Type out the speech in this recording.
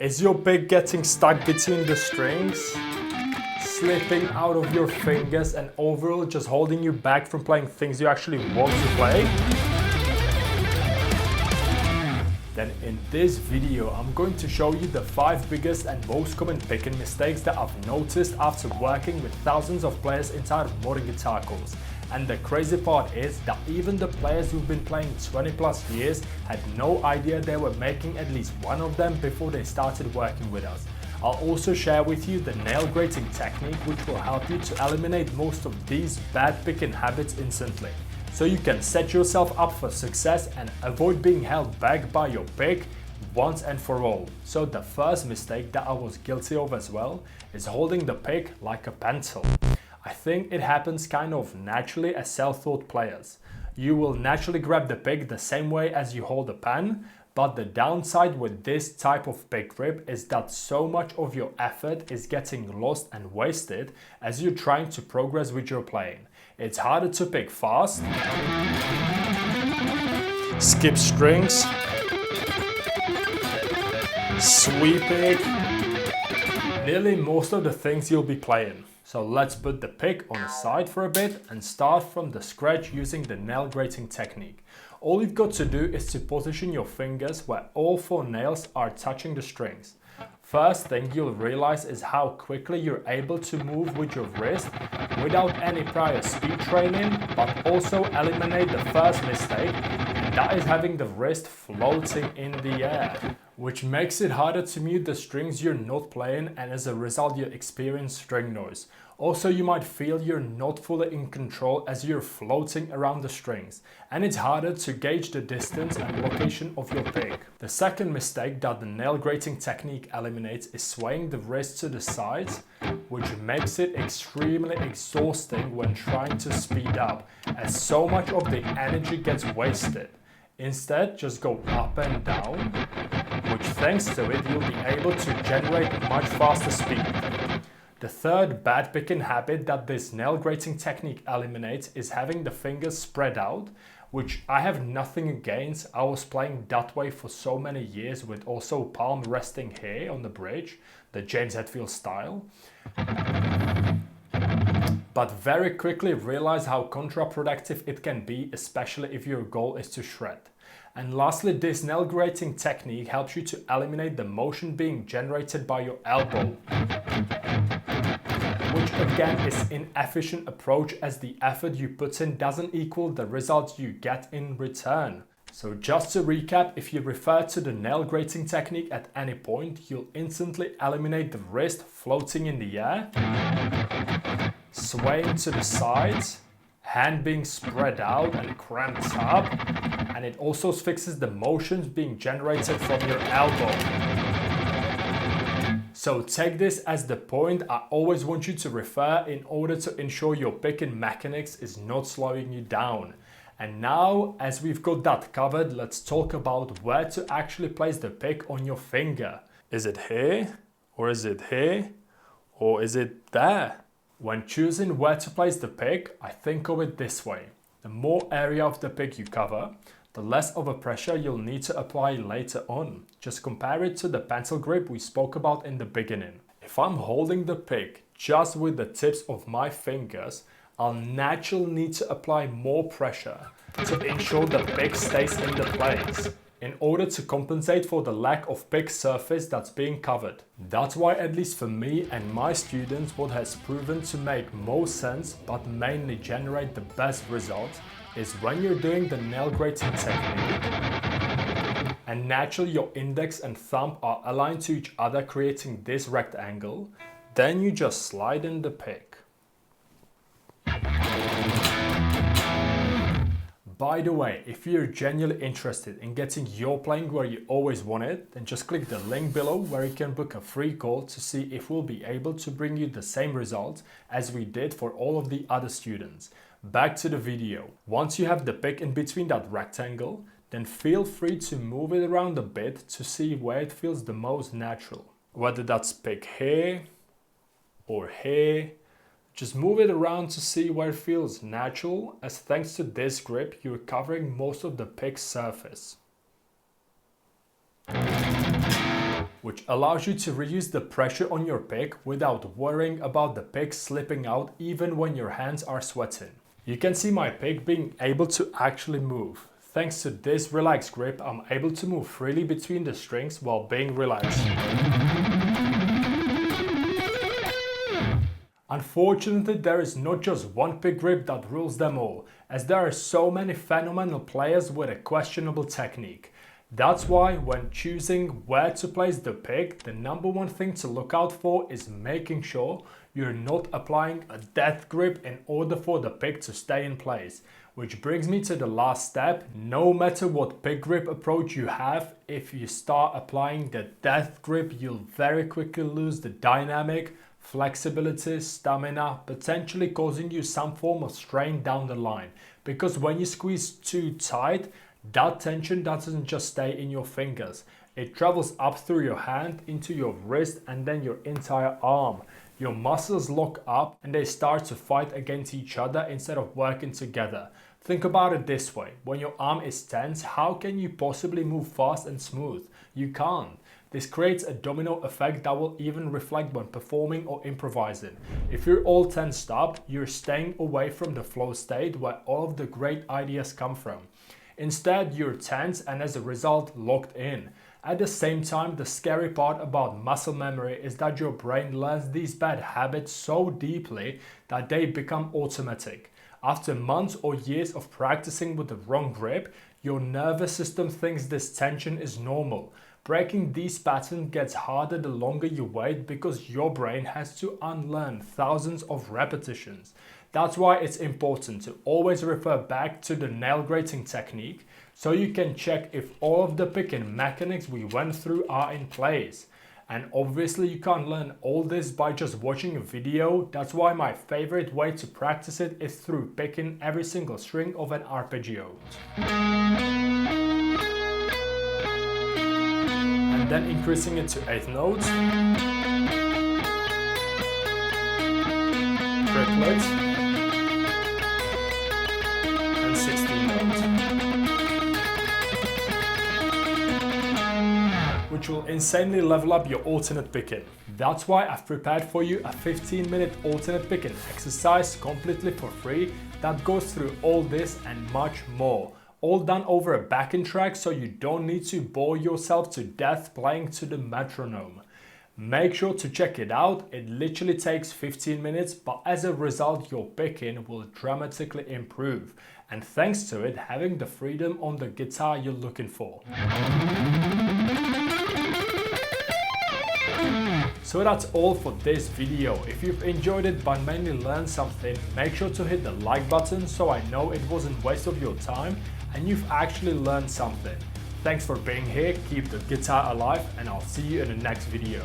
Is your pick getting stuck between the strings, slipping out of your fingers and overall just holding you back from playing things you actually want to play? Then in this video I'm going to show you the 5 biggest and most common picking mistakes that I've noticed after working with thousands of players inside of modern guitar course. And the crazy part is that even the players who've been playing 20 plus years had no idea they were making at least one of them before they started working with us. I'll also share with you the nail grating technique, which will help you to eliminate most of these bad picking habits instantly, so you can set yourself up for success and avoid being held back by your pick once and for all. So the first mistake that I was guilty of as well is holding the pick like a pencil. I think it happens kind of naturally as self-taught players. You will naturally grab the pick the same way as you hold a pen, but the downside with this type of pick grip is that so much of your effort is getting lost and wasted as you're trying to progress with your playing. It's harder to pick fast, skip strings, sweep it, nearly most of the things you'll be playing. So let's put the pick on the side for a bit and start from the scratch using the nail grating technique. All you've got to do is to position your fingers where all 4 nails are touching the strings. First thing you'll realize is how quickly you're able to move with your wrist without any prior speed training, but also eliminate the first mistake, and that is having the wrist floating in the air, which makes it harder to mute the strings you're not playing, and as a result you experience string noise. Also, you might feel you're not fully in control as you're floating around the strings, and it's harder to gauge the distance and location of your pick. The second mistake that the nail grating technique eliminates is swaying the wrist to the sides, which makes it extremely exhausting when trying to speed up, as so much of the energy gets wasted. Instead, just go up and down, which thanks to it you'll be able to generate much faster speed. The third bad picking habit that this nail grating technique eliminates is having the fingers spread out, which I have nothing against. I was playing that way for so many years with also palm resting here on the bridge, the James Hetfield style. But very quickly realize how counterproductive it can be, especially if your goal is to shred. And lastly, this nail grating technique helps you to eliminate the motion being generated by your elbow, which again is an inefficient approach as the effort you put in doesn't equal the results you get in return. So just to recap, if you refer to the nail grating technique at any point, you'll instantly eliminate the wrist floating in the air, swaying to the sides, hand being spread out and cramped up, and it also fixes the motions being generated from your elbow. So take this as the point I always want you to refer in order to ensure your picking mechanics is not slowing you down. And now, as we've got that covered, let's talk about where to actually place the pick on your finger. Is it here? Or is it here? Or is it there? When choosing where to place the pick, I think of it this way. The more area of the pick you cover, the less of a pressure you'll need to apply later on. Just compare it to the pencil grip we spoke about in the beginning. If I'm holding the pick just with the tips of my fingers, I'll naturally need to apply more pressure to ensure the pick stays in the place, in order to compensate for the lack of pick surface that's being covered. That's why, at least for me and my students, what has proven to make most sense but mainly generate the best results is when you're doing the nail grating technique and naturally your index and thumb are aligned to each other, creating this rectangle, then you just slide in the pick. By the way, if you're genuinely interested in getting your playing where you always want it, then just click the link below where you can book a free call to see if we'll be able to bring you the same results as we did for all of the other students. Back to the video. Once you have the pick in between that rectangle, then feel free to move it around a bit to see where it feels the most natural. Whether that's pick here or here, just move it around to see where it feels natural, as thanks to this grip, you're covering most of the pick surface. which allows you to reduce the pressure on your pick without worrying about the pick slipping out even when your hands are sweating. You can see my pick being able to actually move. Thanks to this relaxed grip, I'm able to move freely between the strings while being relaxed. Unfortunately, there is not just one pick grip that rules them all, as there are so many phenomenal players with a questionable technique. That's why when choosing where to place the pick, the number one thing to look out for is making sure you're not applying a death grip in order for the pick to stay in place. Which brings me to the last step. No matter what pick grip approach you have, if you start applying the death grip, you'll very quickly lose the dynamic, flexibility, stamina, potentially causing you some form of strain down the line. Because when you squeeze too tight, that tension doesn't just stay in your fingers. It travels up through your hand, into your wrist, and then your entire arm. Your muscles lock up and they start to fight against each other instead of working together. Think about it this way. When your arm is tense, how can you possibly move fast and smooth? You can't. This creates a domino effect that will even reflect when performing or improvising. If you're all tensed up, you're staying away from the flow state where all of the great ideas come from. Instead, you're tense and as a result, locked in. At the same time, the scary part about muscle memory is that your brain learns these bad habits so deeply that they become automatic. After months or years of practicing with the wrong grip, your nervous system thinks this tension is normal. Breaking these patterns gets harder the longer you wait because your brain has to unlearn thousands of repetitions. That's why it's important to always refer back to the nail grating technique so you can check if all of the picking mechanics we went through are in place. And obviously you can't learn all this by just watching a video. That's why my favorite way to practice it is through picking every single string of an arpeggio. And then increasing it to 8 notes, triplets, and 16 notes, which will insanely level up your alternate picking. That's why I've prepared for you a 15-minute alternate picking exercise completely for free that goes through all this and much more. All done over a backing track so you don't need to bore yourself to death playing to the metronome. Make sure to check it out. It literally takes 15 minutes, but as a result your picking will dramatically improve. And thanks to it, having the freedom on the guitar you're looking for. So that's all for this video. If you've enjoyed it but mainly learned something, make sure to hit the like button so I know it wasn't a waste of your time and you've actually learned something. Thanks for being here, keep the guitar alive, and I'll see you in the next video.